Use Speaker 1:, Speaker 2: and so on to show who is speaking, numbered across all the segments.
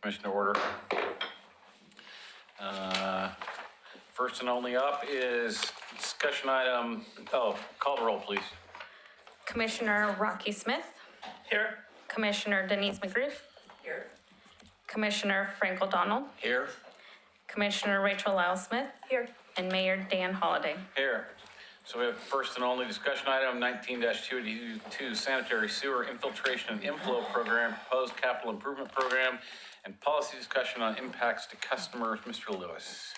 Speaker 1: Commissioner order. First and only up is discussion item, call the roll, please.
Speaker 2: Commissioner Rocky Smith,
Speaker 1: Here.
Speaker 2: Commissioner Denise McGriff,
Speaker 3: Here.
Speaker 2: Commissioner Frank O'Donnell,
Speaker 1: Here.
Speaker 2: Commissioner Rachel Lyle Smith,
Speaker 3: Here.
Speaker 2: and Mayor Dan Holliday.
Speaker 1: Here. So we have first and only discussion item 19-282 sanitary sewer infiltration and inflow program, proposed capital improvement program, and policy discussion on impacts to customers. Mr. Lewis.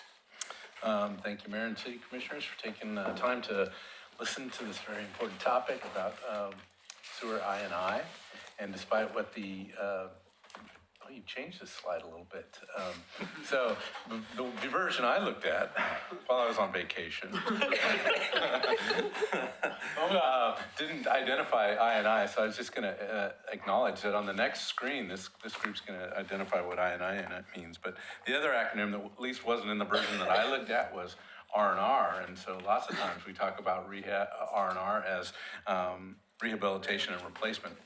Speaker 4: Thank you, Mayor and City Commissioners, for taking time to listen to this very important topic about sewer I&I. And despite what you changed this slide a little bit. So the version I looked at while I was on vacation didn't identify I&I, so I was just going to acknowledge that on the next screen, this group's going to identify what I&I means. But the other acronym that at least wasn't in the version that I looked at was R&R, and so lots of times we talk about R&R as rehabilitation and replacement.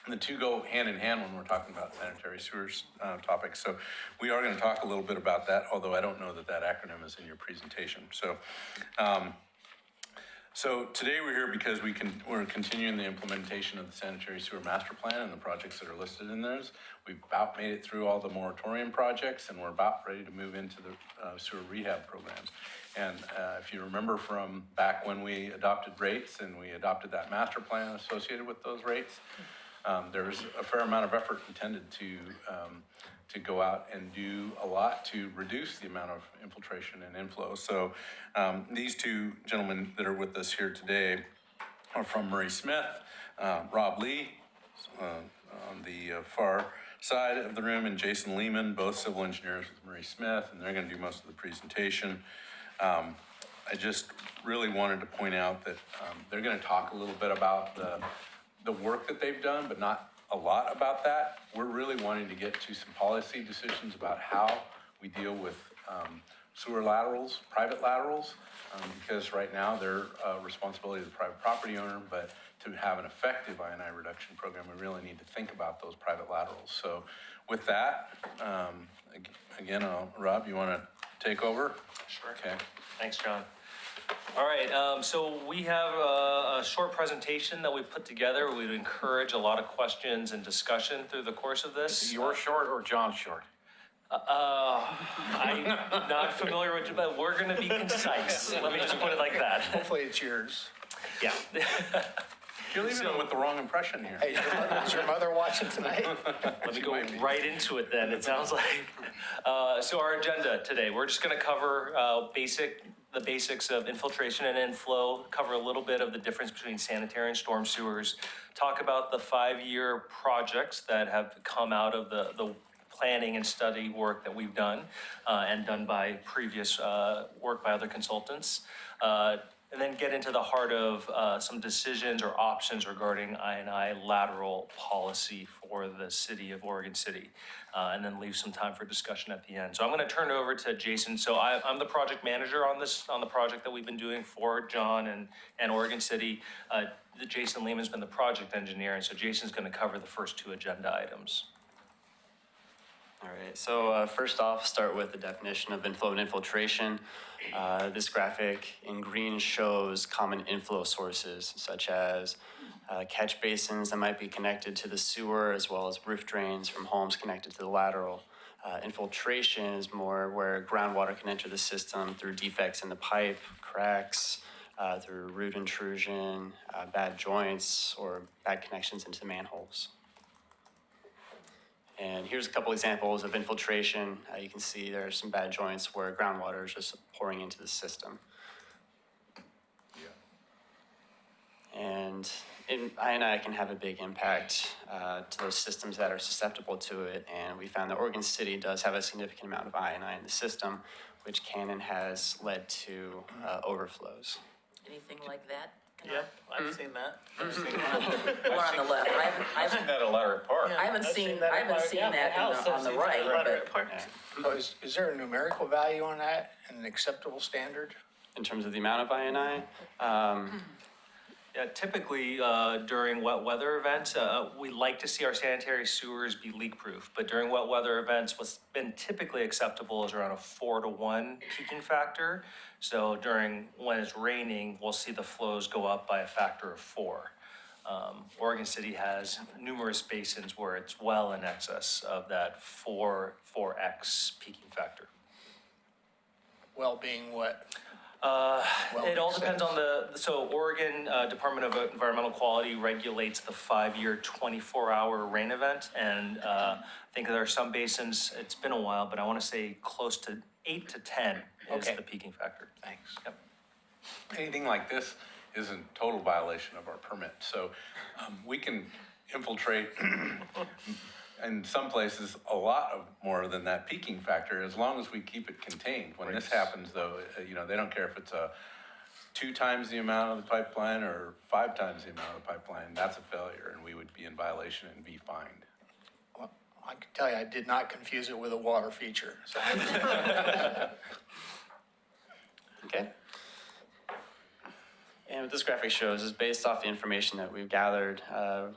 Speaker 4: And the two go hand in hand when we're talking about sanitary sewers topics. So we are going to talk a little bit about that, although I don't know that acronym is in your presentation. So today we're here because we're continuing the implementation of the sanitary sewer master plan and the projects that are listed in those. We've about made it through all the moratorium projects, and we're about ready to move into the sewer rehab programs. And if you remember from back when we adopted rates and we adopted that master plan associated with those rates, there was a fair amount of effort intended to go out and do a lot to reduce the amount of infiltration and inflow. So these two gentlemen that are with us here today are from Murray Smith, Rob Lee on the far side of the room, and Jason Lehman, both civil engineers with Murray Smith, and they're going to do most of the presentation. I just really wanted to point out that they're going to talk a little bit about the work that they've done, but not a lot about that. We're really wanting to get to some policy decisions about how we deal with sewer laterals, private laterals, because right now they're responsibility of the private property owner, but to have an effective I&I reduction program, we really need to think about those private laterals. So with that, again, Rob, you want to take over?
Speaker 5: Sure.
Speaker 4: Okay.
Speaker 5: Thanks, John. All right, so we have a short presentation that we put together. We'd encourage a lot of questions and discussion through the course of this.
Speaker 1: Is it your short or John's short?
Speaker 5: I'm not familiar with it, but we're going to be concise. Let me just put it like that.
Speaker 6: Hopefully it's yours.
Speaker 5: Yeah.
Speaker 4: You're leaving them with the wrong impression here.
Speaker 6: Hey, is your mother watching tonight?
Speaker 5: Let me go right into it then, it sounds like. So our agenda today, we're just going to cover the basics of infiltration and inflow, cover a little bit of the difference between sanitary and storm sewers, talk about the 5-year projects that have come out of the planning and study work that we've done and done by previous work by other consultants. And then get into the heart of some decisions or options regarding I&I lateral policy for the city of Oregon City, and then leave some time for discussion at the end. So I'm going to turn it over to Jason. So I'm the project manager on the project that we've been doing for John and Oregon City. Jason Lehman's been the project engineer, and so Jason's going to cover the first two agenda items.
Speaker 7: All right, so first off, start with the definition of inflow and infiltration. This graphic in green shows common inflow sources, such as catch basins that might be connected to the sewer, as well as roof drains from homes connected to the lateral. Infiltration is more where groundwater can enter the system through defects in the pipe, cracks, through root intrusion, bad joints, or bad connections into manholes. And here's a couple examples of infiltration. You can see there are some bad joints where groundwater is just pouring into the system. Yeah. And I&I can have a big impact to those systems that are susceptible to it. And we found that Oregon City does have a significant amount of I&I in the system, which can and has led to overflows.
Speaker 3: Anything like that?
Speaker 5: Yep, I've seen that.
Speaker 3: Or on the left. I haven't
Speaker 1: At a Larry Park.
Speaker 3: seen that on the right. But
Speaker 6: So is there a numerical value on that and an acceptable standard?
Speaker 7: In terms of the amount of I&I,
Speaker 5: Yeah, typically, during wet weather events, we like to see our sanitary sewers be leak-proof. But during wet weather events, what's been typically acceptable is around a 4-to-1 peaking factor. So when it's raining, we'll see the flows go up by a factor of 4. Oregon City has numerous basins where it's well in excess of that 4x peaking factor.
Speaker 6: Well being what?
Speaker 5: It all depends on so Oregon Department of Environmental Quality regulates the 5-year, 24-hour rain event. And I think there are some basins, it's been a while, but I want to say close to 8 to 10 is
Speaker 6: Okay.
Speaker 5: the peaking factor.
Speaker 6: Thanks.
Speaker 5: Yep.
Speaker 4: Anything like this is in total violation of our permit. So we can infiltrate in some places a lot of more than that peaking factor, as long as we keep it contained. When this happens though, they don't care if it's 2 times the amount of the pipeline or 5 times the amount of the pipeline, that's a failure and we would be in violation and be fined.
Speaker 6: Well, I can tell you, I did not confuse it with a water feature. So
Speaker 7: Okay. And what this graphic shows is based off the information that we've gathered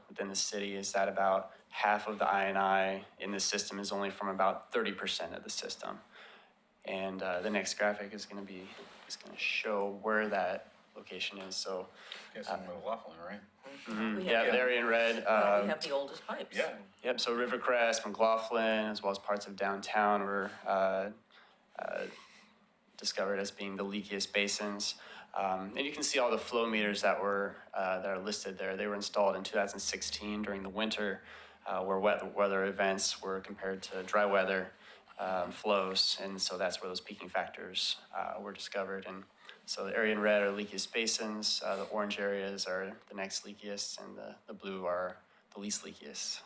Speaker 7: within the city, is that about half of the I&I in the system is only from about 30% of the system. And the next graphic is going to show where that location is. So
Speaker 1: Guess I'm McLaughlin, right?
Speaker 3: We have
Speaker 7: yeah,
Speaker 3: the-
Speaker 7: there in red.
Speaker 3: We have the oldest pipes.
Speaker 7: Yep, so Rivercrest, McLaughlin, as well as parts of downtown were discovered as being the leakiest basins. And you can see all the flow meters that are listed there. They were installed in 2016 during the winter, where wet weather events were compared to dry weather flows. And so that's where those peaking factors were discovered. And so the area in red are leakiest basins, the orange areas are the next leakiest, and the blue are the least leakiest.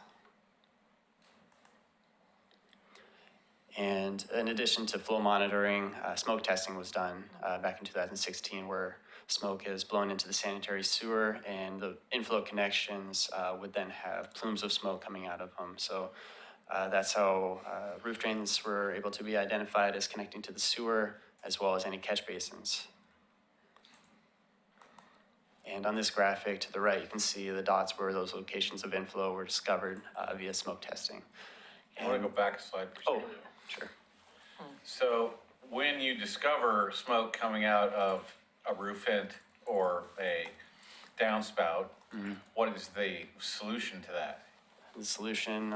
Speaker 7: And in addition to flow monitoring, smoke testing was done back in 2016, where smoke is blown into the sanitary sewer, and the inflow connections would then have plumes of smoke coming out of them. So that's how roof drains were able to be identified as connecting to the sewer, as well as any catch basins. And on this graphic to the right, you can see the dots where those locations of inflow were discovered via smoke testing.
Speaker 1: I want to go back a slide for a
Speaker 7: Oh,
Speaker 1: second.
Speaker 7: sure.
Speaker 1: So when you discover smoke coming out of a roof vent or a downspout, what is the solution to that?
Speaker 7: The solution,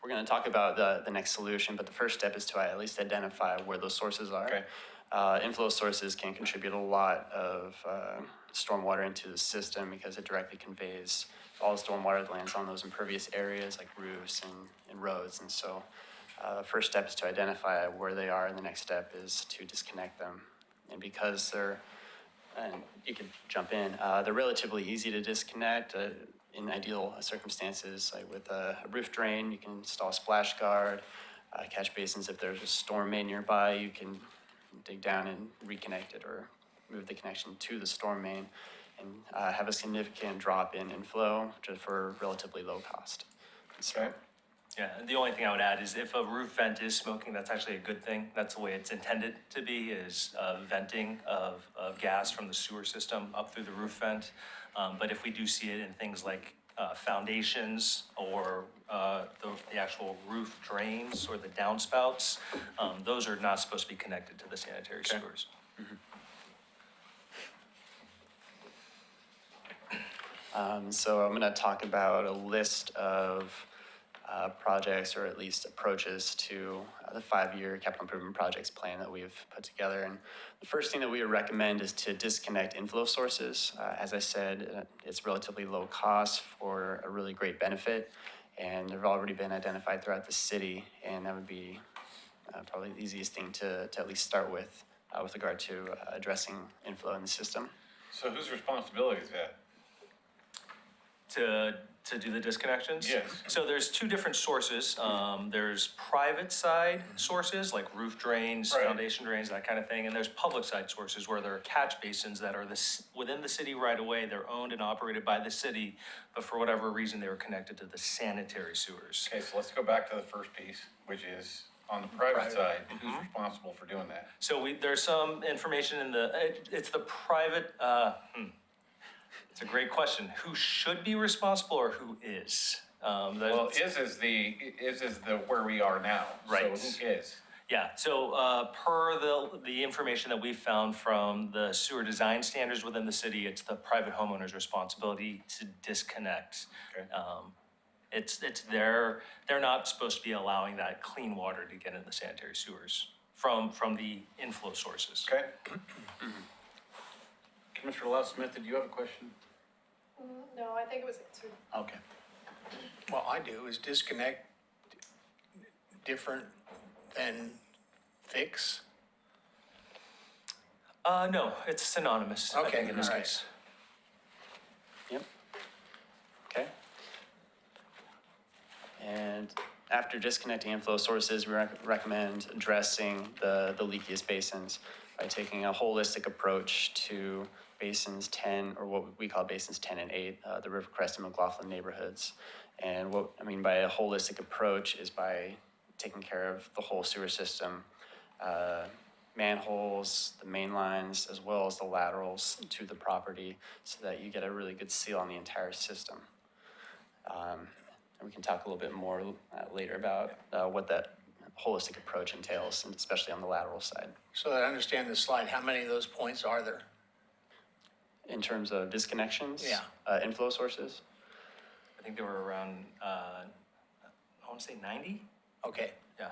Speaker 7: we're going to talk about the next solution, but the first step is to at least identify where those sources are.
Speaker 1: Okay.
Speaker 7: Inflow sources can contribute a lot of stormwater into the system because it directly conveys all the stormwater that lands on those impervious areas like roofs and roads. And so the first step is to identify where they are, and the next step is to disconnect them. And because and you could jump in, they're relatively easy to disconnect. In ideal circumstances, like with a roof drain, you can install a splash guard, catch basins. If there's a storm main nearby, you can dig down and reconnect it or move the connection to the storm main and have a significant drop in inflow just for relatively low cost. So,
Speaker 1: Okay.
Speaker 5: Yeah, and the only thing I would add is if a roof vent is smoking, that's actually a good thing. That's the way it's intended to be, is venting of gas from the sewer system up through the roof vent. But if we do see it in things like foundations or the actual roof drains or the downspouts, those are not supposed to be connected to the sanitary sewers.
Speaker 7: So I'm going to talk about a list of projects, or at least approaches to the 5-year capital improvement projects plan that we've put together. And the first thing that we would recommend is to disconnect inflow sources. As I said, it's relatively low cost for a really great benefit, and they've already been identified throughout the city, and that would be probably the easiest thing to at least start with regard to addressing inflow in the system.
Speaker 1: So whose responsibility is that?
Speaker 5: To do the disconnections?
Speaker 1: Yes.
Speaker 5: So there's 2 different sources. There's private side sources like roof drains,
Speaker 1: Right.
Speaker 5: foundation drains, that kind of thing. And there's public side sources where there are catch basins that are within the city right away. They're owned and operated by the city, but for whatever reason, they were connected to the sanitary sewers.
Speaker 1: Okay, so let's go back to the first piece, which is on the private side, who's responsible for doing that?
Speaker 5: So there's some information in it's the private, It's a great question. Who should be responsible or who is?
Speaker 1: Well, is the where we are now.
Speaker 5: Right.
Speaker 1: So who is?
Speaker 5: Yeah, so per the information that we found from the sewer design standards within the city, it's the private homeowner's responsibility to disconnect.
Speaker 1: Okay.
Speaker 5: They're not supposed to be allowing that clean water to get in the sanitary sewers from the inflow sources.
Speaker 1: Okay. Commissioner Lyle Smith, did you have a question?
Speaker 8: No, I think it was answered.
Speaker 1: Okay.
Speaker 6: Well, I do, is disconnect different than fix?
Speaker 5: No, it's synonymous, I
Speaker 6: Okay,
Speaker 5: think, in this
Speaker 6: all right.
Speaker 5: case.
Speaker 7: Yep. Okay. And after disconnecting inflow sources, we recommend addressing the leakiest basins by taking a holistic approach to basins 10, or what we call basins 10 and 8, the Rivercrest and McLaughlin neighborhoods. And what I mean by a holistic approach is by taking care of the whole sewer system, manholes, the main lines, as well as the laterals to the property, so that you get a really good seal on the entire system. And we can talk a little bit more later about what that holistic approach entails, and especially on the lateral side.
Speaker 6: So that I understand the slide, how many of those points are there?
Speaker 7: In terms of disconnections?
Speaker 6: Yeah.
Speaker 7: Inflow sources?
Speaker 5: I think they were around, I want to say 90?
Speaker 6: Okay,
Speaker 5: Yeah.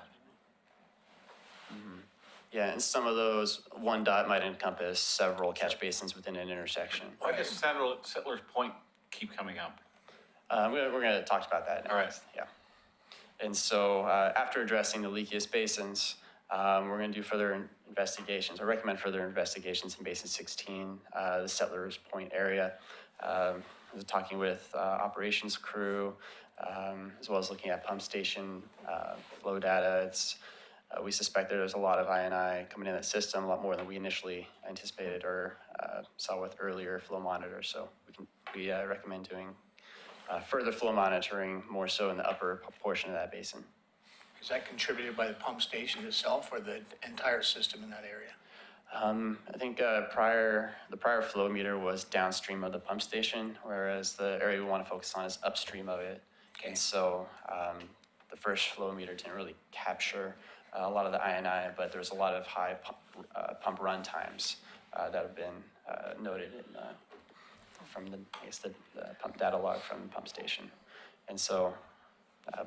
Speaker 7: Yeah, and some of those, one dot might encompass several catch basins within an intersection.
Speaker 1: Why does Settlers Point keep coming up?
Speaker 7: We're going to talk about that
Speaker 1: All right.
Speaker 7: next. Yeah. And so after addressing the leakiest basins, we're going to do further investigations, or recommend further investigations in Basin 16, the Settlers Point area. I was talking with operations crew, as well as looking at pump station flow data. We suspect there's a lot of I&I coming in that system, a lot more than we initially anticipated or saw with earlier flow monitors. So we recommend doing further flow monitoring, more so in the upper portion of that basin.
Speaker 6: is that contributed by the pump station itself or the entire system in that area?
Speaker 7: I think the prior flow meter was downstream of the pump station, whereas the area we want to focus on is upstream of it.
Speaker 6: Okay.
Speaker 7: And so the first flow meter didn't really capture a lot of the I&I, but there's a lot of high pump run times that have been noted from the pump data log from the pump station. And so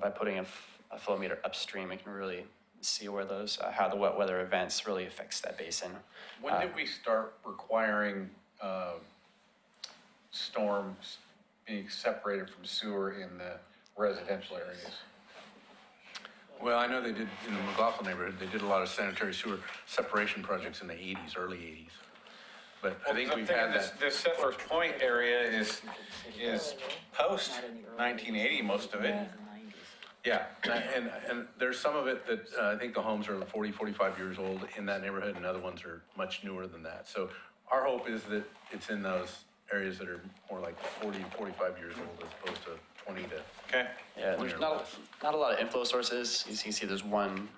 Speaker 7: by putting a flow meter upstream, it can really see where those, how the wet weather events really affects that basin.
Speaker 1: When did we start requiring storms being separated from sewer in the residential areas?
Speaker 4: Well, I know they did, in the McLaughlin neighborhood, they did a lot of sanitary sewer separation projects in the 80s, early 80s. But I think we've had that.
Speaker 1: This Settlers Point area is post 1980, most of it.
Speaker 4: Yeah, and there's some of it that I think the homes are 40, 45 years old in that neighborhood, and other ones are much newer than that. So our hope is that it's in those areas that are more like 40, 45 years old as opposed to 20 to.
Speaker 1: Okay.
Speaker 7: Yeah, there's not a lot of inflow sources. As you can see, there's one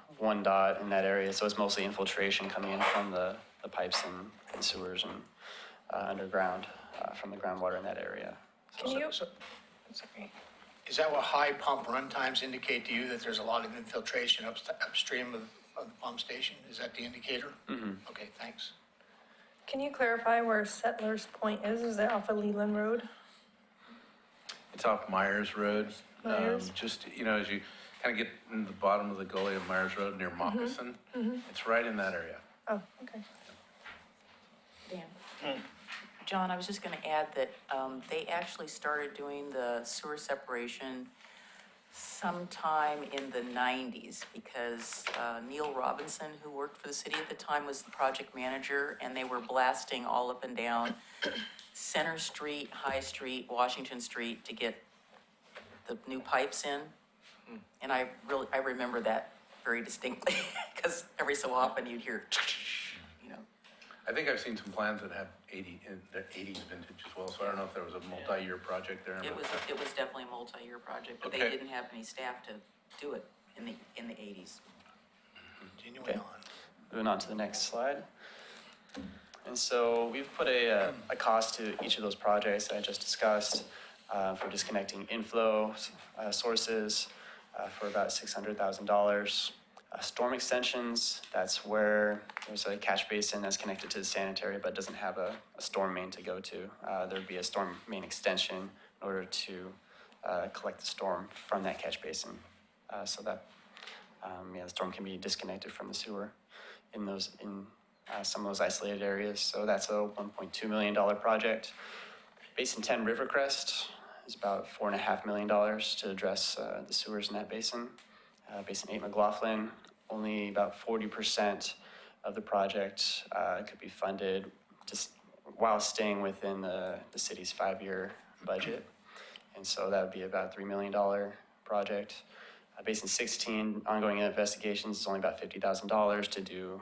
Speaker 7: dot in that area, so it's mostly infiltration coming in from the pipes and sewers and underground from the groundwater in that area.
Speaker 8: Can you,
Speaker 6: So-
Speaker 8: sorry.
Speaker 6: Is that what high pump run times indicate to you, that there's a lot of infiltration upstream of the pump station? Is that the indicator? Mm-hmm. Okay, thanks.
Speaker 8: Can you clarify where Settlers Point is? Is that off of Leland Road?
Speaker 4: It's off Myers Road.
Speaker 8: Myers?
Speaker 4: Just, as you kind of get in the bottom of the gully of Myers Road near Moccasin, it's right in that area.
Speaker 8: Oh, okay.
Speaker 3: Dan? John, I was just gonna add that, they actually started doing the sewer separation sometime in the 90s, because Neil Robinson, who worked for the city at the time, was the project manager, and they were blasting all up and down Center Street, High Street, Washington Street to get the new pipes in. And I remember that very distinctly, because every so often you'd hear,
Speaker 4: I think I've seen some plans that have 80s vintage as well, so I don't know if there was a multi-year project there.
Speaker 3: It was definitely a multi-year project, but they
Speaker 4: Okay.
Speaker 3: didn't have any staff to do it in the 80s.
Speaker 6: Continuing on.
Speaker 7: Moving on to the next slide. And so we've put a cost to each of those projects that I just discussed for disconnecting inflow sources for about $600,000. Storm extensions, that's where there's a catch basin that's connected to the sanitary but doesn't have a storm main to go to. There'd be a storm main extension in order to collect the storm from that catch basin so that the storm can be disconnected from the sewer in some of those isolated areas. So that's a $1.2 million project. Basin 10 Rivercrest is about $4.5 million to address the sewers in that basin. Basin 8 McLaughlin, only about 40% of the project could be funded just while staying within the city's 5-year budget. And so that would be about a $3 million project. Basin 16, ongoing investigations is only about $50,000 to do,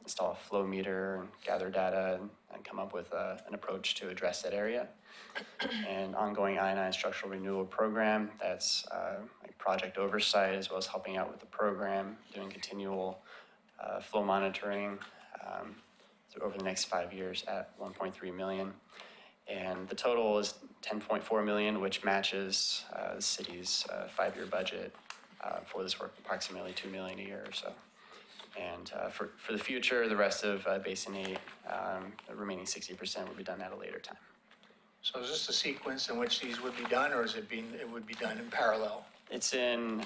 Speaker 7: install a flow meter and gather data and come up with an approach to address that area. And ongoing I-9 structural renewal program, that's like project oversight as well as helping out with the program, doing continual flow monitoring over the next 5 years at $1.3 million. And the total is $10.4 million, which matches the city's 5-year budget for this work, approximately $2 million a year or so. And for the future, the rest of Basin 8, the remaining 60% will be done at a later time.
Speaker 6: So is this the sequence in which these would be done, or it would be done in parallel?
Speaker 7: It's in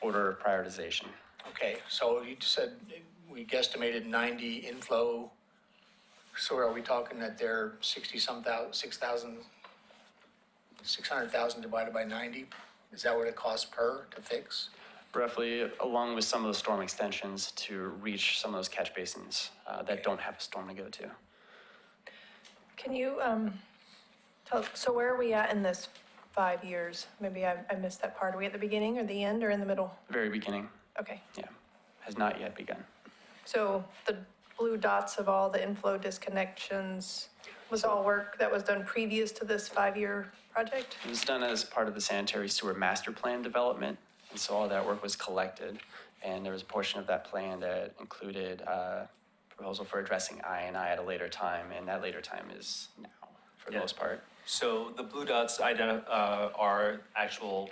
Speaker 7: order of prioritization.
Speaker 6: Okay, so you said we guesstimated 90 inflow. So are we talking that they're 600,000 divided by 90? Is that what it costs per to fix?
Speaker 7: Roughly, along with some of the storm extensions to reach some of those catch basins that don't have a storm to go to.
Speaker 8: Can you tell, so where are we at in this 5 years? Maybe I missed that part. Are we at the beginning or the end or in the middle?
Speaker 7: Very beginning,
Speaker 8: Okay,
Speaker 7: yeah, has not yet begun.
Speaker 8: so the blue dots of all the inflow disconnections was all work that was done previous to this 5-year project?
Speaker 7: It was done as part of the sanitary sewer master plan development, and so all that work was collected, and there was a portion of that plan that included proposal for addressing I&I at a later time, and that later time is now, for the
Speaker 5: Yeah.
Speaker 7: most part.
Speaker 5: So the blue dots are actual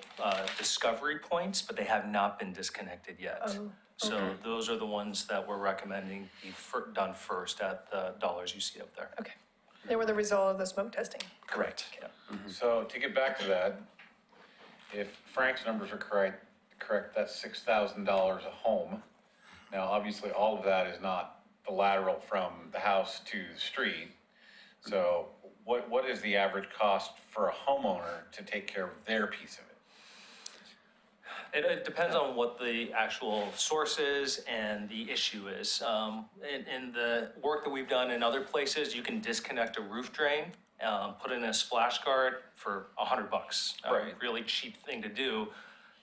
Speaker 5: discovery points, but they have not been disconnected yet.
Speaker 8: Oh,
Speaker 5: So those are the ones that we're recommending be done first at the dollars you see up there.
Speaker 8: Okay. They were the result of the smoke testing.
Speaker 7: Correct.
Speaker 5: Yeah.
Speaker 1: So to get back to that, if Frank's numbers are correct, that's $6,000 a home. Now, obviously, all of that is not the lateral from the house to the street. So what is the average cost for a homeowner to take care of their piece of it?
Speaker 5: It depends on what the actual source is and the issue is. In the work that we've done in other places, you can disconnect a roof drain, put in a splash guard for $100.
Speaker 1: Right.
Speaker 5: A really cheap thing to do.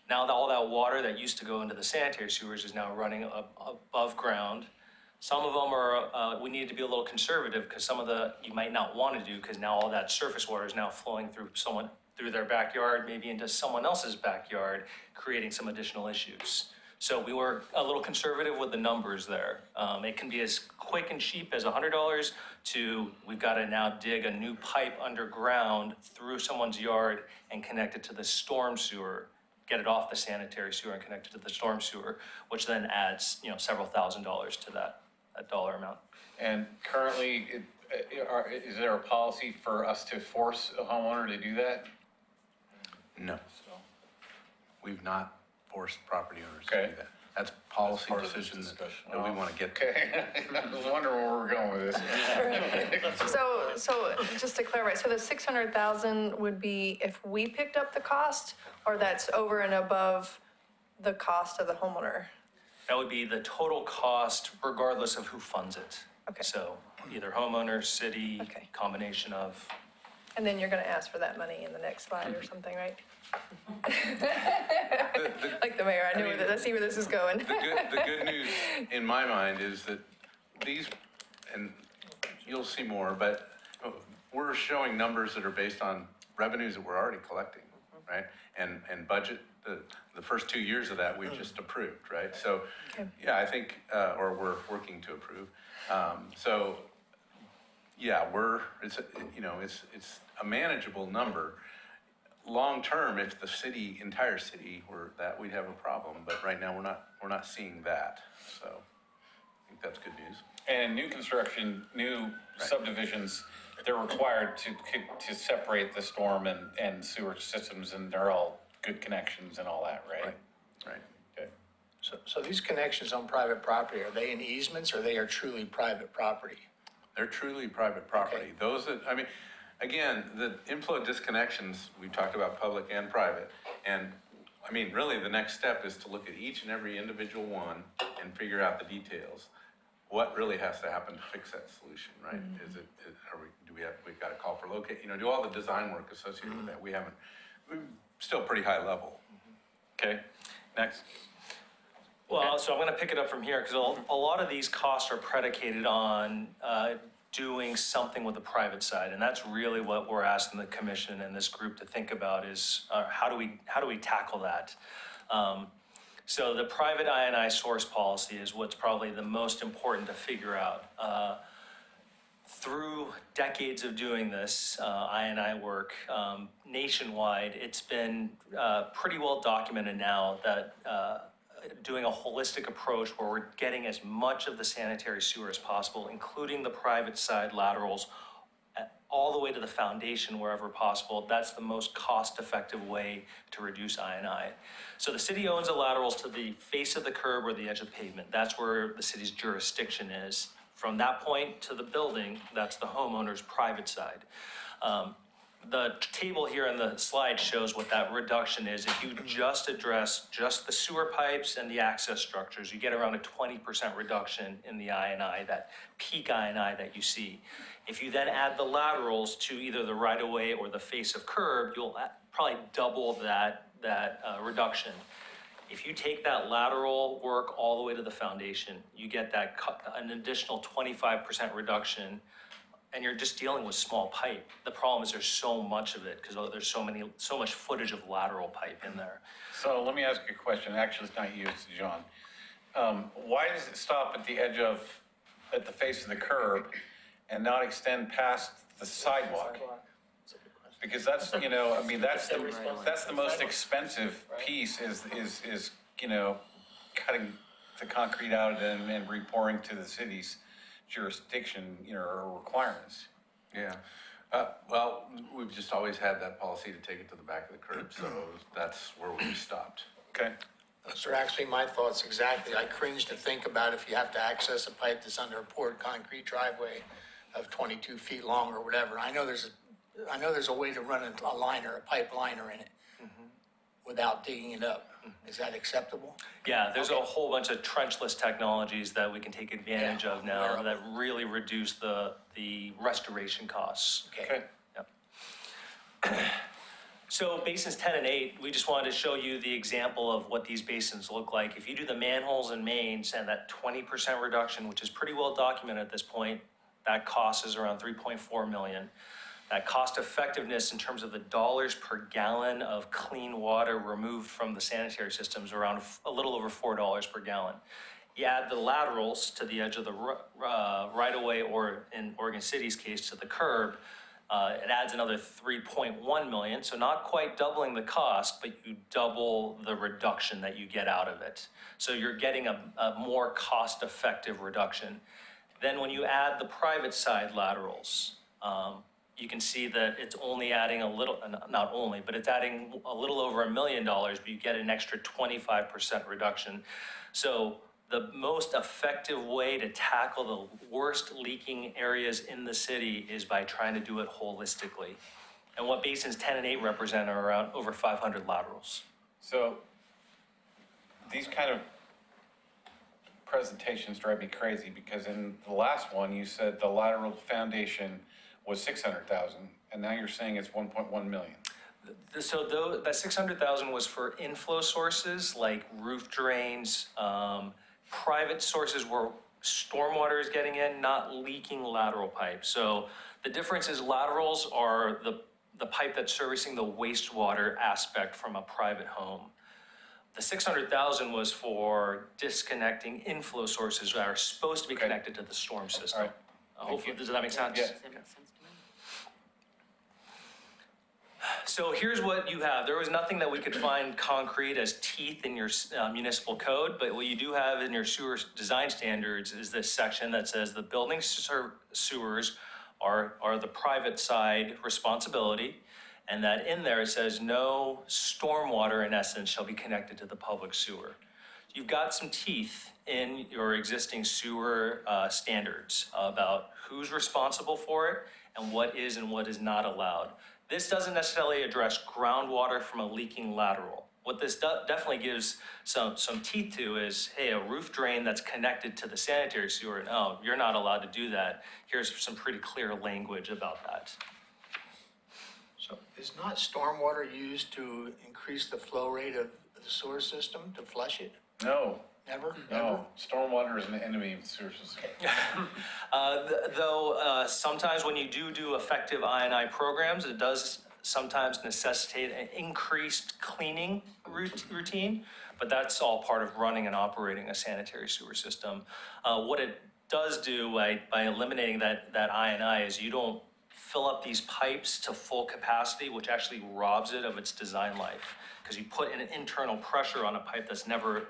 Speaker 5: Now that all that water that used to go into the sanitary sewers is now running above ground. Some of them are, we need to be a little conservative because some of you might not want to do because now all that surface water is now flowing through their backyard, maybe into someone else's backyard, creating some additional issues. So we were a little conservative with the numbers there. It can be as quick and cheap as $100 to we've got to now dig a new pipe underground through someone's yard and connect it to the storm sewer, get it off the sanitary sewer and connect it to the storm sewer, which then adds, several $1,000s to that dollar amount.
Speaker 1: And currently, is there a policy for us to force a homeowner to do that?
Speaker 4: No. We've not forced property owners to
Speaker 1: Okay.
Speaker 4: do that. That's policy
Speaker 1: part of this
Speaker 4: decision that
Speaker 1: discussion.
Speaker 4: that we want to get.
Speaker 1: Okay, I was wondering where we're going with this.
Speaker 8: So just to clarify, so the 600,000 would be if we picked up the cost, or that's over and above the cost of the homeowner?
Speaker 5: That would be the total cost regardless of who funds it.
Speaker 8: Okay.
Speaker 5: So either homeowner, city,
Speaker 8: Okay.
Speaker 5: combination of.
Speaker 8: And then you're going to ask for that money in the next slide or something, right? Like the mayor, I knew that. Let's see where this is going.
Speaker 4: The good news in my mind is that these, and you'll see more, but we're showing numbers that are based on revenues that we're already collecting. right? And budget, the first 2 years of that, we've just approved, right? So, yeah, I think, or we're working to approve. So, yeah, it's a manageable number. Long-term, if the entire city were that, we'd have a problem, but right now, we're not seeing that, so I think that's good news.
Speaker 1: And new construction, new subdivisions, they're required to separate the storm and sewer systems, and they're all good connections and all that, right?
Speaker 4: Right.
Speaker 1: Okay.
Speaker 6: So these connections on private property, are they in easements or they are truly private property?
Speaker 4: They're truly private property.
Speaker 6: Okay.
Speaker 4: Those that, I mean, again, the inflow disconnections, we talked about public and private. And, I mean, really, the next step is to look at each and every individual one and figure out the details. What really has to happen to fix that solution, right? We've got to call for locate, do all the design work associated with that. We're still pretty high level.
Speaker 1: Okay, next.
Speaker 5: Well, so I'm going to pick it up from here because a lot of these costs are predicated on doing something with the private side, and that's really what we're asking the commission and this group to think about is how do we tackle that? So the private I&I source policy is what's probably the most important to figure out. Through decades of doing this I&I work nationwide, it's been pretty well documented now that doing a holistic approach where we're getting as much of the sanitary sewer as possible, including the private side laterals, all the way to the foundation wherever possible. That's the most cost-effective way to reduce I&I. So the city owns the laterals to the face of the curb or the edge of pavement. That's where the city's jurisdiction is. From that point to the building, that's the homeowner's private side. The table here on the slide shows what that reduction is. If you just address just the sewer pipes and the access structures, you get around a 20% reduction in the I&I, that peak I&I that you see. If you then add the laterals to either the right-of-way or the face of curb, you'll probably double that reduction. If you take that lateral work all the way to the foundation, you get an additional 25% reduction, and you're just dealing with small pipe. The problem is there's so much of it because there's so much footage of lateral pipe in there.
Speaker 1: So let me ask you a question. Actually, it's not you, it's John. Why does it stop at the face of the curb and not extend past the sidewalk? Because that's, that's the most expensive piece is cutting the concrete out and repouring to the city's jurisdiction, or requirements.
Speaker 4: Yeah. Well, we've just always had that policy to take it to the back of the curb, so that's where we stopped.
Speaker 1: Okay.
Speaker 6: Those are actually my thoughts exactly. I cringe to think about if you have to access a pipe that's under a poured concrete driveway of 22 feet long or whatever. I know there's a way to run a liner, a pipe liner in it without digging it up. Is that acceptable?
Speaker 5: Yeah, there's a whole bunch of trenchless technologies that we can take advantage of now that really reduce the restoration costs.
Speaker 6: Okay.
Speaker 5: So basins 10 and 8, we just wanted to show you the example of what these basins look like. If you do the manholes and mains and that 20% reduction, which is pretty well documented at this point, that cost is around $3.4 million. That cost effectiveness in terms of the dollars per gallon of clean water removed from the sanitary systems around a little over $4 per gallon. You add the laterals to the edge of the right-of-way, or in Oregon City's case, to the curb, it adds another $3.1 million. So not quite doubling the cost, but you double the reduction that you get out of it. So you're getting a more cost-effective reduction. Then when you add the private side laterals, you can see that it's only adding not only, but it's adding a little over $1 million, but you get an extra 25% reduction. So the most effective way to tackle the worst leaking areas in the city is by trying to do it holistically. And what basins 10 and 8 represent are around over 500 laterals.
Speaker 1: So these kind of presentations drive me crazy because in the last one, you said the lateral foundation was 600,000, and now you're saying it's 1.1 million.
Speaker 5: So that 600,000 was for inflow sources like roof drains, private sources where stormwater is getting in, not leaking lateral pipes. So the difference is laterals are the pipe that's servicing the wastewater aspect from a private home. The 600,000 was for disconnecting inflow sources that are supposed to be connected to the storm system.
Speaker 1: All right.
Speaker 5: Hopefully, does that make sense?
Speaker 1: Yeah.
Speaker 3: Does that make sense to me?
Speaker 5: So here's what you have. There was nothing that we could find concrete as teeth in your municipal code, but what you do have in your sewer design standards is this section that says the building sewers are the private side responsibility. And that in there, it says no stormwater in essence shall be connected to the public sewer. You've got some teeth in your existing sewer standards about who's responsible for it and what is not allowed. This doesn't necessarily address groundwater from a leaking lateral. What this definitely gives some teeth to is, hey, a roof drain that's connected to the sanitary sewer, no, you're not allowed to do that. Here's some pretty clear language about that.
Speaker 6: So is not stormwater used to increase the flow rate of the sewer system, to flush it?
Speaker 1: No,
Speaker 6: Never?
Speaker 1: no, stormwater is an enemy of the sewer system.
Speaker 5: Though sometimes when you do effective I&I programs, it does sometimes necessitate an increased cleaning routine, but that's all part of running and operating a sanitary sewer system. What it does do by eliminating that I&I is you don't fill up these pipes to full capacity, which actually robs it of its design life. Because you put an internal pressure on a pipe was never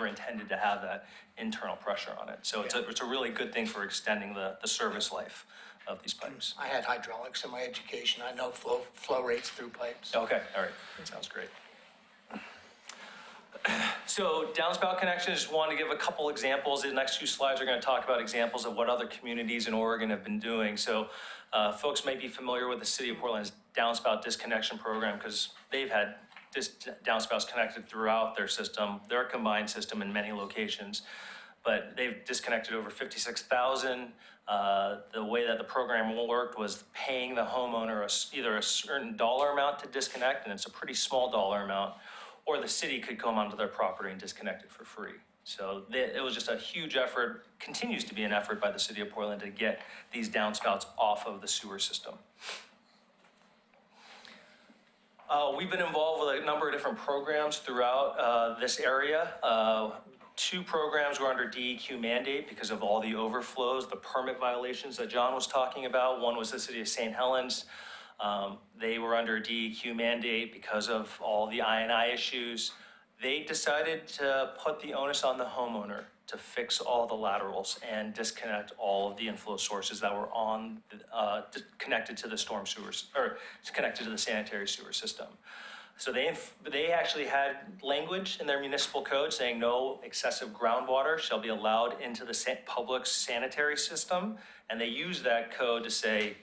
Speaker 5: intended to have that internal pressure on it. So it's a really good thing for extending the service life of these pipes.
Speaker 6: I had hydraulics in my education. I know flow rates through pipes.
Speaker 5: Okay, all right, that sounds great. So downspout connections, just wanted to give a couple examples. The next few slides are going to talk about examples of what other communities in Oregon have been doing. So folks may be familiar with the City of Portland's downspout disconnection program because they've had downspouts connected throughout their system, their combined system in many locations. But they've disconnected over 56,000. The way that the program worked was paying the homeowner either a certain dollar amount to disconnect, and it's a pretty small dollar amount, or the city could come onto their property and disconnect it for free. So it was just a huge effort, continues to be an effort by the City of Portland to get these downspouts off of the sewer system. We've been involved with a number of different programs throughout this area. Two programs were under DEQ mandate because of all the overflows, the permit violations that John was talking about. One was the City of St. Helens. They were under DEQ mandate because of all the I&I issues. They decided to put the onus on the homeowner to fix all the laterals and disconnect all of the inflow sources that were connected to the storm sewers, or connected to the sanitary sewer system. So they actually had language in their municipal code saying no excessive groundwater shall be allowed into the public sanitary system. And they used that code to say,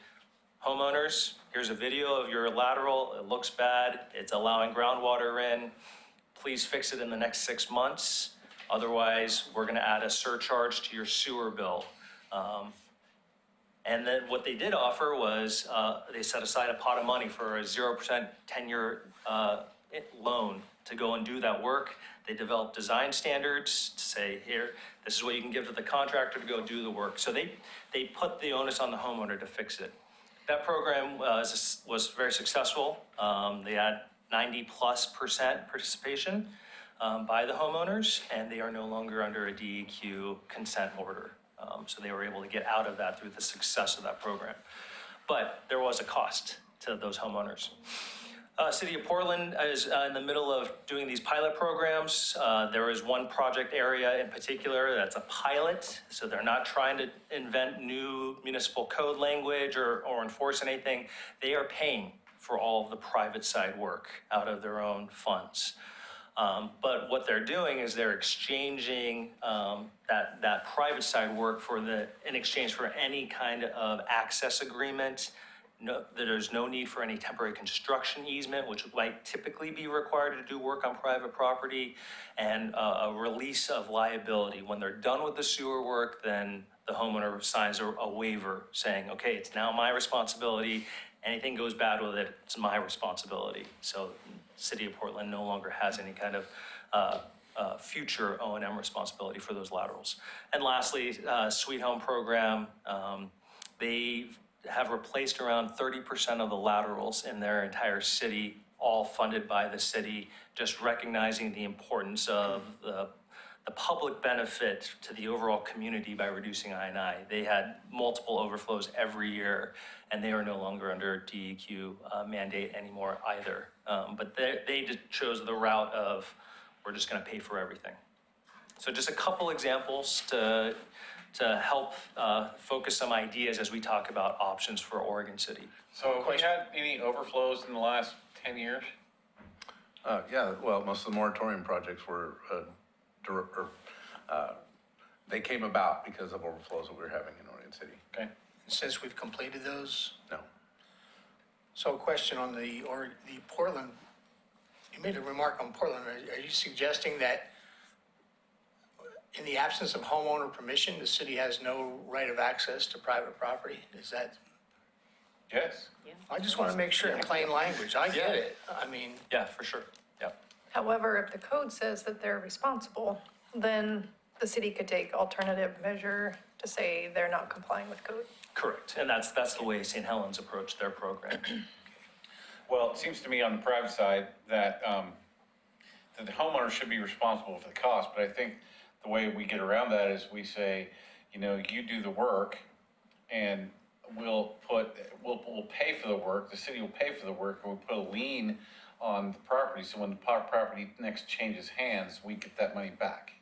Speaker 5: homeowners, here's a video of your lateral, it looks bad, it's allowing groundwater in, please fix it in the next 6 months. Otherwise, we're gonna add a surcharge to your sewer bill. And then what they did offer was they set aside a pot of money for a 0% 10-year loan to go and do that work. They developed design standards to say, here, this is what you can give to the contractor to go do the work. So they put the onus on the homeowner to fix it. That program was very successful. They had 90+% participation by the homeowners, and they are no longer under a DEQ consent order. So they were able to get out of that through the success of that program. But there was a cost to those homeowners. City of Portland is in the middle of doing these pilot programs. There is one project area in particular that's a pilot, so they're not trying to invent new municipal code language or enforce anything. They are paying for all of the private side work out of their own funds. But what they're doing is they're exchanging that private side work in exchange for any kind of access agreement. There's no need for any temporary construction easement, which might typically be required to do work on private property, and a release of liability. When they're done with the sewer work, then the homeowner signs a waiver saying, okay, it's now my responsibility. Anything goes bad with it, it's my responsibility. So City of Portland no longer has any kind of future O&M responsibility for those laterals. And lastly, Sweet Home program, they have replaced around 30% of the laterals in their entire city, all funded by the city, just recognizing the importance of the public benefit to the overall community by reducing I&I. They had multiple overflows every year, and they are no longer under DEQ mandate anymore either. But they just chose the route of, we're just gonna pay for everything. So just a couple examples to help focus some ideas as we talk about options for Oregon City.
Speaker 1: So have we had any overflows in the last 10 years?
Speaker 4: Yeah, well, most of the moratorium projects were, they came about because of overflows that we were having in Oregon City.
Speaker 1: Okay.
Speaker 6: Since we've completed those,
Speaker 4: No.
Speaker 6: so a question on the Portland, you made a remark on Portland. Are you suggesting that in the absence of homeowner permission, the city has no right of access to private property? Is that,
Speaker 1: Yes.
Speaker 6: I just want to make sure in plain language. I get it. I mean,
Speaker 5: Yeah, for sure. Yeah.
Speaker 8: However, if the code says that they're responsible, then the city could take alternative measure to say they're not complying with code.
Speaker 5: Correct. And that's the way St. Helens approached their program.
Speaker 1: Well, it seems to me on the private side that, that the homeowner should be responsible for the cost, but I think the way we get around that is we say, you know, you do the work and we'll pay for the work, the city will pay for the work, and we'll put a lien on the property, so when the property next changes hands, we get that money back.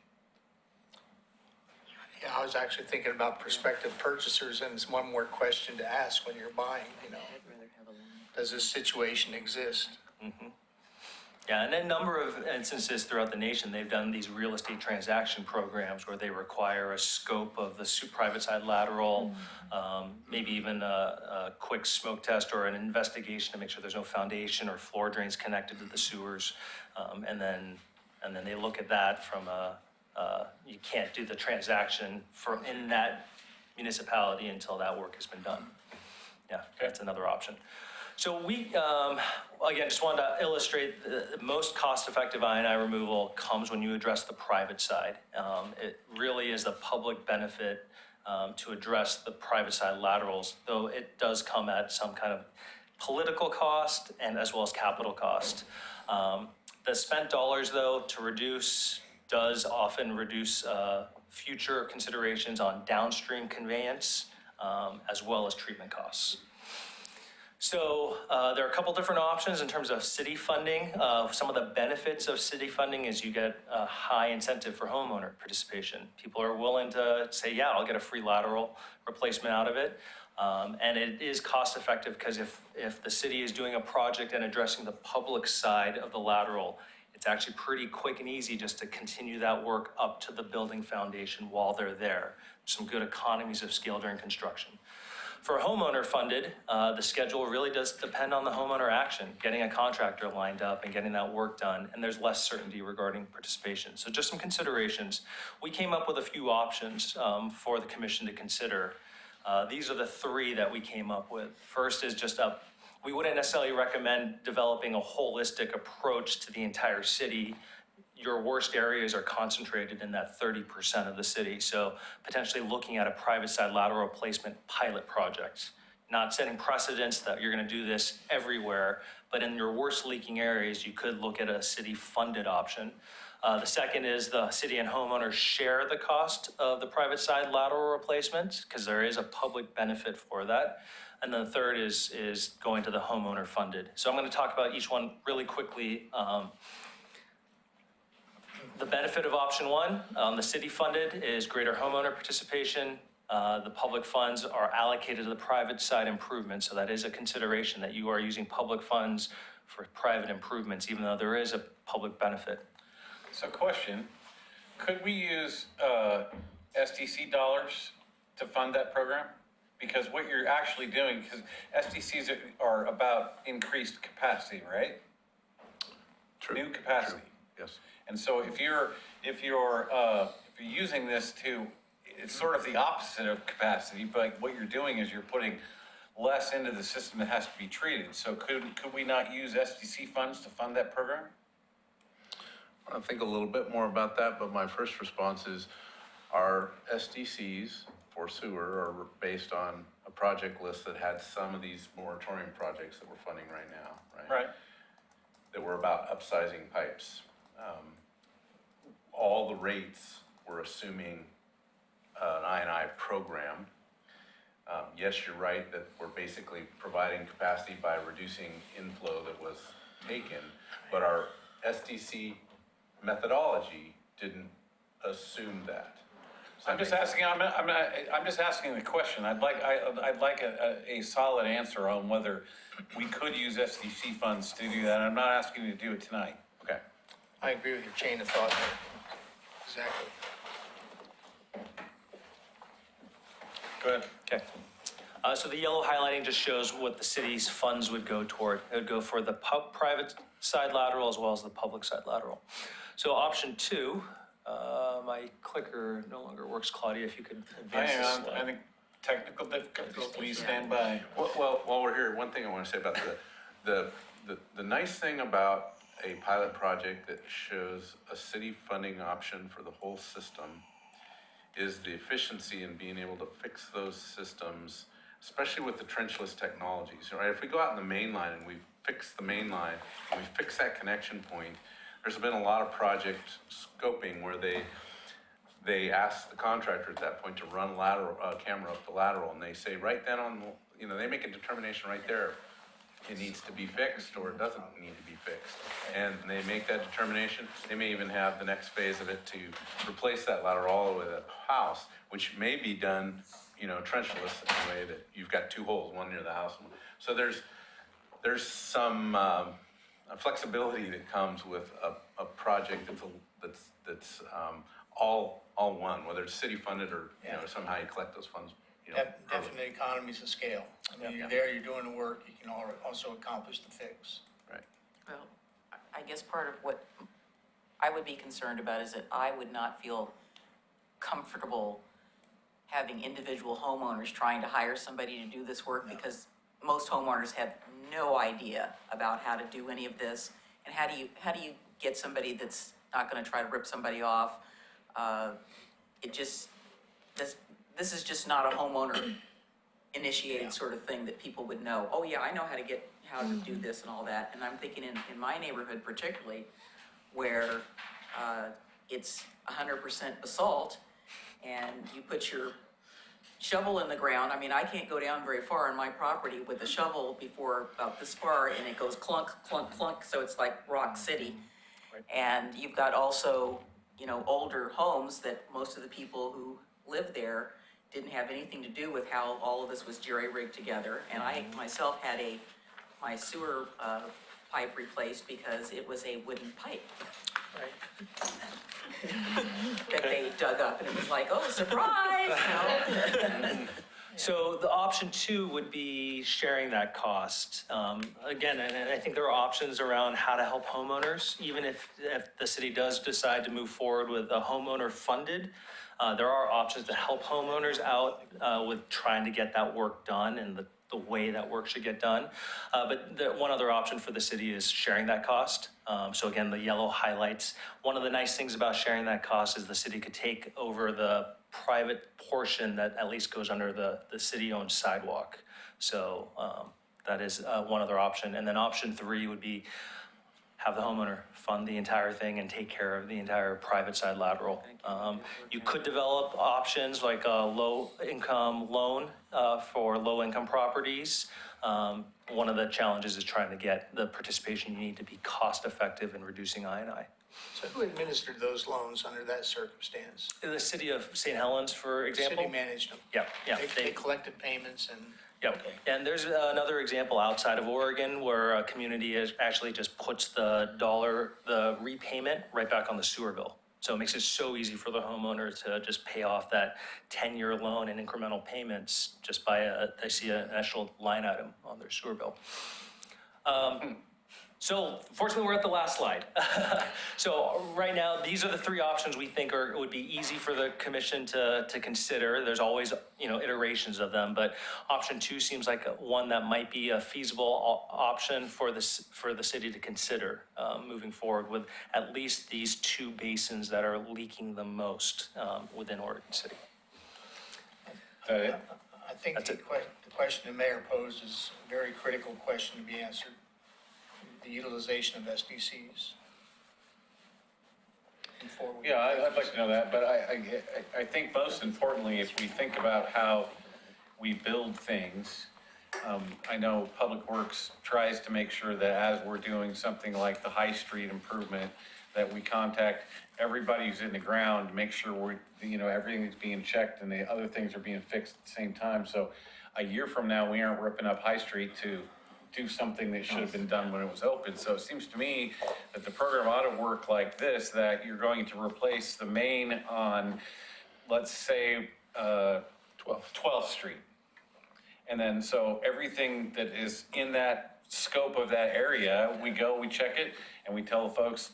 Speaker 6: yeah, I was actually thinking about prospective purchasers, and it's one more question to ask when you're buying, you know. Does this situation exist?
Speaker 5: Yeah, and a number of instances throughout the nation, they've done these real estate transaction programs where they require a scope of the private side lateral, maybe even a quick smoke test or an investigation to make sure there's no foundation or floor drains connected to the sewers. And then they look at that from you can't do the transaction in that municipality until that work has been done. Yeah, that's another option. So we, again, just wanted to illustrate the most cost-effective I&I removal comes when you address the private side. It really is a public benefit to address the private side laterals, though it does come at some kind of political cost and as well as capital cost. The spent dollars, though, to reduce does often reduce future considerations on downstream conveyance as well as treatment costs. So there are a couple different options in terms of city funding. Some of the benefits of city funding is you get a high incentive for homeowner participation. People are willing to say, yeah, I'll get a free lateral replacement out of it. And it is cost effective because if the city is doing a project and addressing the public side of the lateral, it's actually pretty quick and easy just to continue that work up to the building foundation while they're there. Some good economies of scale during construction. For homeowner funded, the schedule really does depend on the homeowner action, getting a contractor lined up and getting that work done, and there's less certainty regarding participation. So just some considerations. We came up with a few options for the commission to consider. These are the three that we came up with. First is just we wouldn't necessarily recommend developing a holistic approach to the entire city. Your worst areas are concentrated in that 30% of the city. So potentially looking at a private side lateral replacement pilot project, not setting precedents that you're gonna do this everywhere, but in your worst leaking areas, you could look at a city funded option. The second is the city and homeowners share the cost of the private side lateral replacement because there is a public benefit for that. And then the third is going to the homeowner funded. So I'm gonna talk about each one really quickly. The benefit of option one, the city funded, is greater homeowner participation. The public funds are allocated to the private side improvements, so that is a consideration that you are using public funds for private improvements, even though there is a public benefit.
Speaker 1: So question, could we use SDC dollars to fund that program? Because what you're actually doing, because SDCs are about increased capacity, right?
Speaker 4: True.
Speaker 1: New capacity.
Speaker 4: True. Yes.
Speaker 1: And so if you're using this to, it's sort of the opposite of capacity, but what you're doing is you're putting less into the system that has to be treated. So could we not use SDC funds to fund that program?
Speaker 4: I want to think a little bit more about that, but my first response is our SDCs for sewer are based on a project list that had some of these moratorium projects that we're funding right now, right?
Speaker 1: Right.
Speaker 4: That were about upsizing pipes. All the rates were assuming an I&I program. Yes, you're right that we're basically providing capacity by reducing inflow that was taken, but our SDC methodology didn't assume that. So
Speaker 1: I'm just asking, I'm just asking the question. I'd like a solid answer on whether we could use SDC funds to do that. I'm not asking you to do it tonight.
Speaker 4: Okay.
Speaker 6: I agree with your chain of thought there. Exactly.
Speaker 1: Go ahead.
Speaker 5: Okay. So the yellow highlighting just shows what the city's funds would go toward. It would go for the private side lateral as well as the public side lateral. So option 2, my clicker no longer works. Claudia, if you could advance
Speaker 1: Hang
Speaker 5: this
Speaker 1: on,
Speaker 5: slide.
Speaker 1: I think technical difficulties, please stand by.
Speaker 4: Well, while we're here, one thing I want to say about the nice thing about a pilot project that shows a city funding option for the whole system is the efficiency in being able to fix those systems, especially with the trenchless technologies, right? If we go out in the main line and we fix the main line, and we fix that connection point, there's been a lot of project scoping where they ask the contractor at that point to run camera up the lateral, and they say right then on, they make a determination right there, it needs to be fixed or it doesn't need to be fixed. And they make that determination. They may even have the next phase of it to replace that lateral all the way to the house, which may be done, trenchless in a way that you've got 2 holes, one near the house. So there's some flexibility that comes with a project that's all one, whether it's city funded or, somehow you collect those funds.
Speaker 6: Definite economies of scale. I mean, you're there, you're doing the work, you can also accomplish the fix.
Speaker 4: Right.
Speaker 3: Well, I guess part of what I would be concerned about is that I would not feel comfortable having individual homeowners trying to hire somebody to do this work because most homeowners have no idea about how to do any of this. And how do you get somebody that's not gonna try to rip somebody off? This is just not a homeowner initiated sort of thing that people would know. Oh yeah, I know how to do this and all that. And I'm thinking in my neighborhood particularly, where it's 100% basalt, and you put your shovel in the ground. I mean, I can't go down very far on my property with a shovel before about this far, and it goes clunk, clunk, clunk, so it's like Rock City. And you've got also, older homes that most of the people who live there didn't have anything to do with how all of this was jerry-rigged together. And I myself had my sewer pipe replaced because it was a wooden pipe that they dug up, and it was like, oh, surprise,
Speaker 5: So the option 2 would be sharing that cost. Again, and I think there are options around how to help homeowners, even if the city does decide to move forward with a homeowner funded. There are options to help homeowners out with trying to get that work done and the way that work should get done. But one other option for the city is sharing that cost. So again, the yellow highlights. One of the nice things about sharing that cost is the city could take over the private portion that at least goes under the city-owned sidewalk. So that is one other option. And then option 3 would be have the homeowner fund the entire thing and take care of the entire private side lateral. You could develop options like a low-income loan for low-income properties. One of the challenges is trying to get the participation you need to be cost-effective in reducing I&I.
Speaker 6: So who administered those loans under that circumstance?
Speaker 5: The city of St. Helens, for example.
Speaker 6: City managed them?
Speaker 5: Yeah.
Speaker 6: They collected payments and?
Speaker 5: Yep.
Speaker 6: Okay.
Speaker 5: And there's another example outside of Oregon where a community actually just puts the repayment right back on the sewer bill. So it makes it so easy for the homeowner to just pay off that 10-year loan in incremental payments just by they see an actual line item on their sewer bill. So fortunately, we're at the last slide. So right now, these are the 3 options we think would be easy for the commission to consider. There's always, iterations of them, but option 2 seems like one that might be a feasible option for the city to consider moving forward with at least these 2 basins that are leaking the most within Oregon City.
Speaker 6: I think
Speaker 5: That's
Speaker 6: the
Speaker 5: it.
Speaker 6: the question the mayor posed is a very critical question to be answered. The utilization of SDCs. Before we-
Speaker 1: Yeah, I'd like to know that, but I think most importantly, if we think about how we build things, I know Public Works tries to make sure that as we're doing something like the High Street improvement, that we contact everybody who's in the ground, make sure everything is being checked and the other things are being fixed at the same time. So a year from now, we aren't ripping up High Street to do something that should have been done when it was open. So it seems to me that the program ought to work like this, that you're going to replace the main on, let's say, 12th Street. And then, so everything that is in that scope of that area, we go, we check it, and we tell the folks,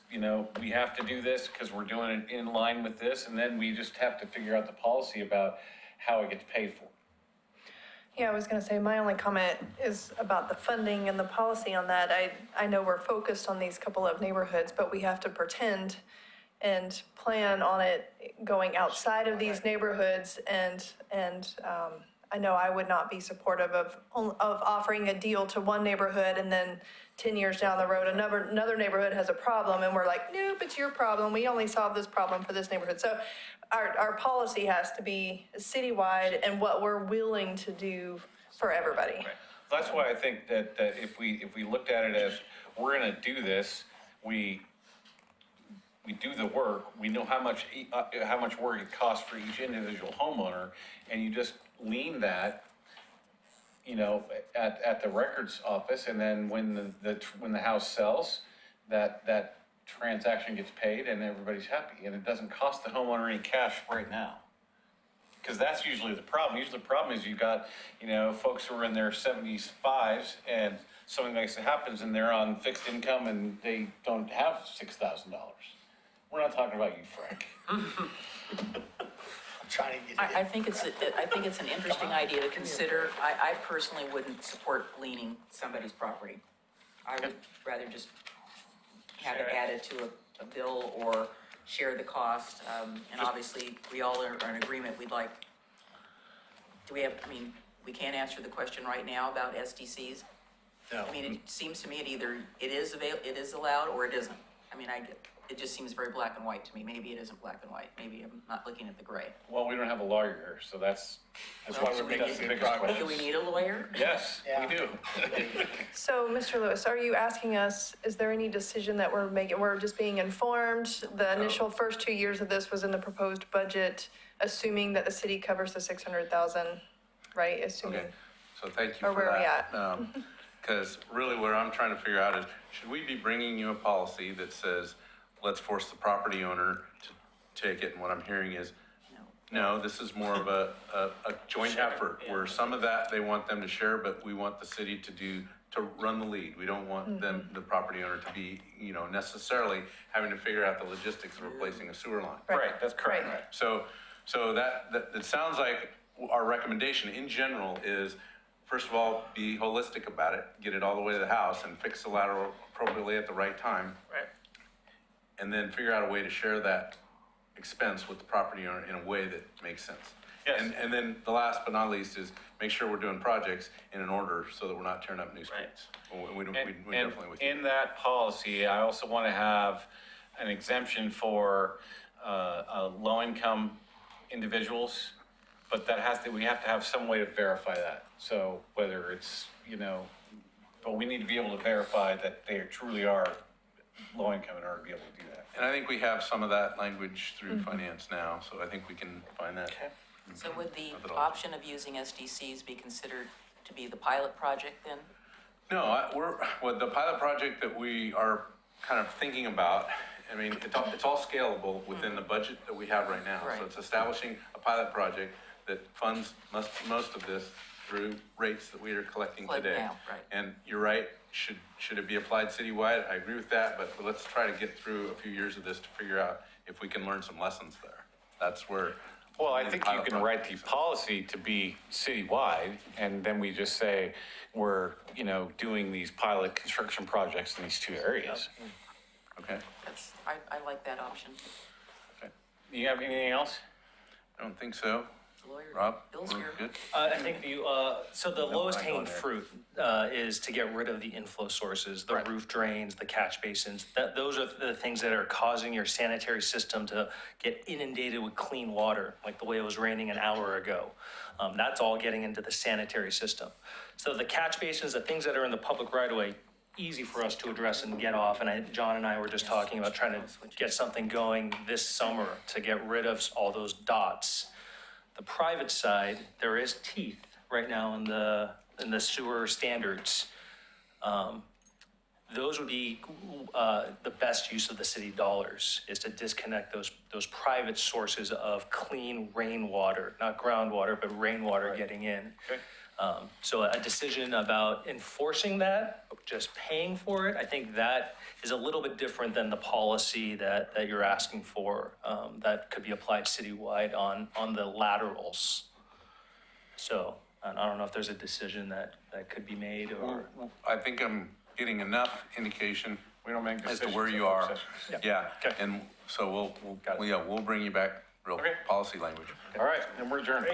Speaker 1: we have to do this because we're doing it in line with this, and then we just have to figure out the policy about how it gets paid for.
Speaker 8: Yeah, I was gonna say, my only comment is about the funding and the policy on that. I know we're focused on these couple of neighborhoods, but we have to pretend and plan on it going outside of these neighborhoods, and I know I would not be supportive of offering a deal to one neighborhood and then 10 years down the road, another neighborhood has a problem and we're like, nope, it's your problem. We only solved this problem for this neighborhood. So our policy has to be citywide and what we're willing to do for everybody.
Speaker 1: That's why I think that if we looked at it as, we're gonna do this, we do the work, we know how much work it costs for each individual homeowner, and you just lean that, at the records office, and then when the house sells, that transaction gets paid and everybody's happy, and it doesn't cost the homeowner any cash right now. Because that's usually the problem. Usually the problem is you've got, folks who are in their 75s and something like that happens and they're on fixed income and they don't have $6,000. We're not talking about you, Frank.
Speaker 6: I'm trying to get it.
Speaker 3: I think it's an interesting idea to consider. I personally wouldn't support leaning somebody's property. I would rather just have it added to a bill or share the cost. And obviously, we all are in agreement, we can't answer the question right now about SDCs.
Speaker 6: No.
Speaker 3: It seems to me it is allowed or it isn't. It just seems very black and white to me. Maybe it isn't black and white. Maybe I'm not looking at the gray.
Speaker 1: Well, we don't have a lawyer here, so that's why
Speaker 3: So we
Speaker 1: that's the
Speaker 3: need-
Speaker 1: biggest question.
Speaker 3: Do we need a lawyer?
Speaker 1: Yes,
Speaker 6: Yeah.
Speaker 1: we do.
Speaker 8: So, Mr. Lewis, are you asking us, is there any decision that we're making? We're just being informed? The initial first 2 years of this was in the proposed budget, assuming that the city covers the 600,000, right? Assuming.
Speaker 4: Okay, so thank you
Speaker 8: Or
Speaker 4: for
Speaker 8: where are we
Speaker 4: that. Because really what I'm trying to figure out is, should we be bringing you a policy that says, let's force the property owner to take it? And what I'm hearing is, no, this is more of a joint effort where some of that they want them to share, but we want the city to run the lead. We don't want them, the property owner, to be, necessarily having to figure out the logistics of replacing a sewer line.
Speaker 1: Right, that's correct.
Speaker 8: Right.
Speaker 4: So that it sounds like our recommendation in general is, first of all, be holistic about it, get it all the way to the house and fix the lateral appropriately at the right time.
Speaker 5: Right.
Speaker 4: And then figure out a way to share that expense with the property owner in a way that makes sense.
Speaker 1: Yes.
Speaker 4: And then the last but not least is make sure we're doing projects in an order so that we're not tearing up new streets. We definitely with you.
Speaker 1: In that policy, I also want to have an exemption for low-income individuals, but we have to have some way to verify that. So whether it's, but we need to be able to verify that they truly are low-income in order to be able to do that.
Speaker 4: And I think we have some of that language through finance now, so I think we can find that.
Speaker 3: So would the
Speaker 4: Methodology.
Speaker 3: option of using SDCs be considered to be the pilot project then?
Speaker 4: No, what the pilot project that we are kind of thinking about, it's all scalable within the budget that we have right now.
Speaker 3: Right.
Speaker 4: So it's establishing a pilot project that funds most of this through rates that we are collecting
Speaker 3: Collect
Speaker 4: today.
Speaker 3: now, right.
Speaker 4: And you're right, should it be applied citywide? I agree with that, but let's try to get through a few years of this to figure out if we can learn some lessons there. That's where.
Speaker 1: Well, I think you
Speaker 4: pilot
Speaker 1: can write
Speaker 4: project
Speaker 1: the policy to be citywide, and then we just say, we're, doing these pilot construction projects in these two areas.
Speaker 4: Okay,
Speaker 3: I like that option.
Speaker 1: You have anything else?
Speaker 4: I don't think so.
Speaker 3: Lawyer.
Speaker 4: Rob,
Speaker 3: Bill's
Speaker 4: we're
Speaker 3: here.
Speaker 4: good?
Speaker 5: I think so the lowest
Speaker 4: I go
Speaker 5: hanging
Speaker 4: there.
Speaker 5: fruit is to get rid of the inflow sources, the
Speaker 1: Right.
Speaker 5: roof drains, the catch basins. Those are the things that are causing your sanitary system to get inundated with clean water, like the way it was raining an hour ago. That's all getting into the sanitary system. So the catch basins, the things that are in the public right of way, easy for us to address and get off. And John and I were just talking about trying to get something going this summer to get rid of all those dots. The private side, there is teeth right now in the sewer standards. Those would be the best use of the city dollars, is to disconnect those private sources of clean rainwater, not groundwater, but rainwater getting in.
Speaker 1: Okay.
Speaker 5: So a decision about enforcing that, just paying for it, I think that is a little bit different than the policy that you're asking for, that could be applied citywide on the laterals. So I don't know if there's a decision that could be made or.
Speaker 4: I think I'm getting enough indication
Speaker 1: We don't make
Speaker 4: as to
Speaker 1: decisions.
Speaker 4: where
Speaker 1: in
Speaker 4: you
Speaker 1: work
Speaker 4: are.
Speaker 1: sessions.
Speaker 4: Yeah,
Speaker 5: Okay.
Speaker 4: and so
Speaker 1: Got it.
Speaker 4: we'll bring you back real
Speaker 1: Okay.
Speaker 4: policy language.
Speaker 1: All right, and we're adjourned.